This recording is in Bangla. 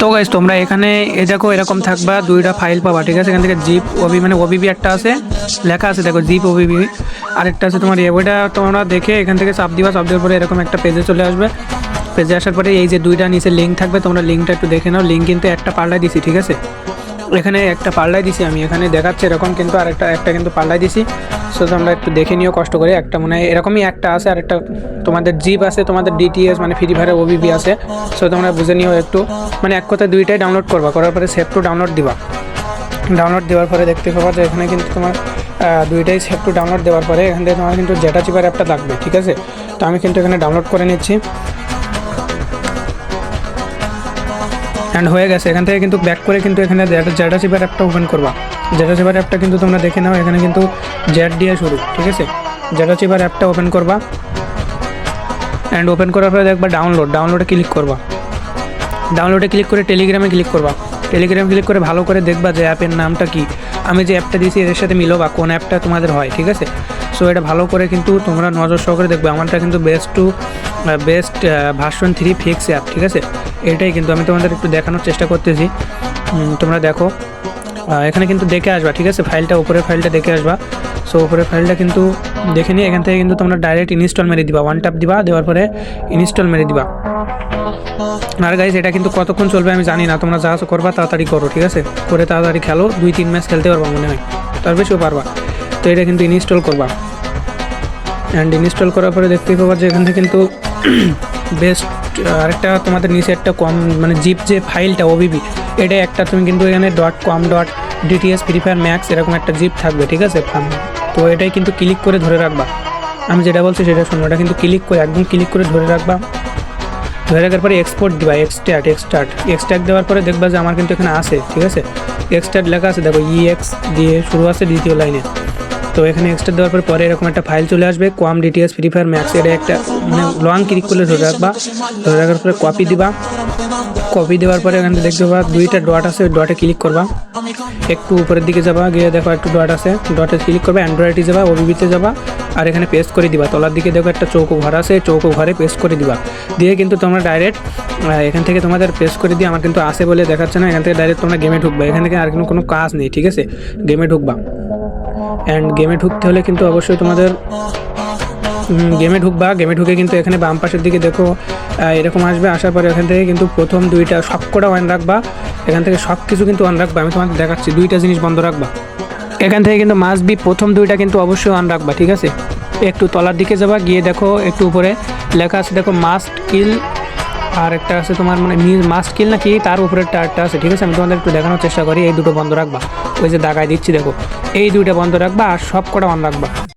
তো গাইস তোমরা এখানে এই দেখো এরকম থাকবা দুইটা ফাইল পাবা, ঠিক আছে। এখান থেকে জিপ ওবি মানে ওবিবি একটা আছে, লেখা আছে দেখো জিপ ওবিবি, আরেকটা আছে তোমার ওইটা তোমরা দেখে এখান থেকে চাপ দিবা। চাপ দেওয়ার পরে এরকম একটা পেজে চলে আসবে। পেজে আসার পরে এই যে দুইটা নিচে লিঙ্ক থাকবে, তোমরা লিঙ্কটা একটু দেখে নাও। লিঙ্ক কিন্তু একটা পাল্টাই দিছি, ঠিক আছে। এখানে একটা পাল্টাই দিছি আমি, এখানে দেখাচ্ছে এরকম, কিন্তু একটা কিন্তু পাল্টাই দিছি। সো তোমরা একটু দেখে নিও কষ্ট করে। একটা মানে এরকমই একটা আছে, আর একটা তোমাদের জিপ আছে, তোমাদের ডিটিএস মানে ফ্রি ফায়ারের ওবিবি আছে। সো তোমরা বুঝে নিও একটু, মানে এক কথায় দুইটাই ডাউনলোড করবা, করার পরে সেভ টু ডাউনলোড দিবা। ডাউনলোড দেওয়ার পরে দেখতে পাবা যে এখানে কিন্তু তোমার দুইটাই সেভ টু ডাউনলোড দেওয়ার পরে এখান থেকে তোমার কিন্তু জেটা চিপার অ্যাপটা লাগবে, ঠিক আছে। তো আমি কিন্তু এখানে ডাউনলোড করে নিচ্ছি, অ্যান্ড হয়ে গেছে। এখান থেকে কিন্তু ব্যাক করে কিন্তু এখানে জেটা চিপার অ্যাপটা ওপেন করবা। জেটা চিপার অ্যাপটা কিন্তু তোমরা দেখে নাও, এখানে কিন্তু জেড দিয়ে শুরু, ঠিক আছে। জেটা চিপার অ্যাপটা ওপেন করবা, অ্যান্ড ওপেন করার পরে দেখবা ডাউনলোডে ক্লিক করবা। ডাউনলোডে ক্লিক করে টেলিগ্রামে ক্লিক করবা। টেলিগ্রামে ক্লিক করে ভালো করে দেখবা যে অ্যাপের নামটা কি, আমি যে অ্যাপটা দিয়েছি এর সাথে মিলো বা কোন অ্যাপটা তোমাদের হয়, ঠিক আছে। সো এটা ভালো করে কিন্তু তোমরা নজর সহকারে দেখবে। আমারটা কিন্তু বেস্ট ভার্সন 3 ফিক্স অ্যাপ, ঠিক আছে। এটাই কিন্তু আমি তোমাদের একটু দেখানোর চেষ্টা করতেছি, তোমরা দেখো। এখানে কিন্তু দেখে আসবা, ঠিক আছে। উপরের ফাইলটা দেখে আসবা। সো উপরের ফাইলটা কিন্তু দেখে নিয়ে এখান থেকে কিন্তু তোমরা ডাইরেক্ট ইনস্টল মেরে দিবা, ওয়ান ট্যাপ দিবা, দেওয়ার পরে ইনস্টল মেরে দিবা। আর গাইজ এটা কিন্তু কতক্ষণ চলবে আমি জানি না, তোমরা যা করবা তাড়াতাড়ি করো, ঠিক আছে। করে তাড়াতাড়ি খেলো, 2-3 ম্যাচ খেলতে পারবা মনে হয়, তার বেশিও পারবা। তো এটা কিন্তু ইনস্টল করবা, অ্যান্ড ইনস্টল করার পরে দেখতেই পাবা যে এখান থেকে কিন্তু বেস্ট আরেকটা তোমাদের নিচে একটা কম মানে জিপ যে ফাইলটা ওবিবি, এটা একটা তুমি কিন্তু এখানে .com.dts ফ্রি ফায়ার ম্যাক্স এরকম একটা জিপ থাকবে, ঠিক আছে। তো এটাই কিন্তু ক্লিক করে ধরে রাখবা। আমি যেটা বলছি সেটা শোনো, এটা কিন্তু একদম ক্লিক করে ধরে রাখবা। ধরে রাখার পরে এক্সপোর্ট দিবা, এক্সট্রাক্ট দেওয়ার পরে দেখবা যে আমার কিন্তু এখানে আছে, ঠিক আছে। এক্সট্রাক্ট লেখা আছে দেখো, EX দিয়ে শুরু আছে দ্বিতীয় লাইনে। তো এখানে এক্সট্রা দেওয়ার পরে এরকম একটা ফাইল চলে আসবে, .com.dts ফ্রি ফায়ার ম্যাক্স। এটা একটা মানে লং ক্লিক করলে ধরে রাখবা। ধরে রাখার পরে কপি দিবা। কপি দেওয়ার পরে এখানে দেখতে পাবা দুইটা ডট আছে, ওই ডটে ক্লিক করবা। একটু উপরের দিকে যাবা, গিয়ে দেখো একটু ডট আছে, ডটে ক্লিক করবা। অ্যান্ড্রয়েডে যাবা, ওবিবিতে যাবা, আর এখানে পেস্ট করে দিবা। তলার দিকে দেখো একটা চৌকো ঘর আছে, চৌকো ঘরে পেস্ট করে দিবা। দিয়ে কিন্তু তোমরা ডাইরেক্ট এখান থেকে তোমাদের পেস্ট করে দিয়ে, আমার কিন্তু আসে বলে দেখাচ্ছে না, এখান থেকে ডাইরেক্ট তোমরা গেমে ঢুকবা। এখান থেকে আর কোনো কাজ নেই, ঠিক আছে। গেমে ঢুকবা, অ্যান্ড গেমে ঢুকতে হলে কিন্তু অবশ্যই তোমাদের গেমে ঢুকে কিন্তু এখানে বাম পাশের দিকে দেখো এরকম আসবে। আসার পরে এখান থেকে কিন্তু প্রথম দুইটা সবকটা অন রাখবা। এখান থেকে সব কিছু কিন্তু অন রাখবা, আমি তোমাদের দেখাচ্ছি। দুইটা জিনিস বন্ধ রাখবা। এখান থেকে কিন্তু মাস্ট বি প্রথম দুইটা কিন্তু অবশ্যই অন রাখবা, ঠিক আছে। একটু তলার দিকে যাবা, গিয়ে দেখো একটু উপরে লেখা আছে দেখো মাস্ট কিল, আর একটা আছে তোমার মানে মাস্ট কিল নাকি তার উপরে একটা আছে, ঠিক আছে। আমি তোমাদের একটু দেখানোর চেষ্টা করি। এই দুটো বন্ধ রাখবা, ওই যে দাগায় দিচ্ছি দেখো, এই দুইটা বন্ধ রাখবা, আর সব কটা অন রাখবা।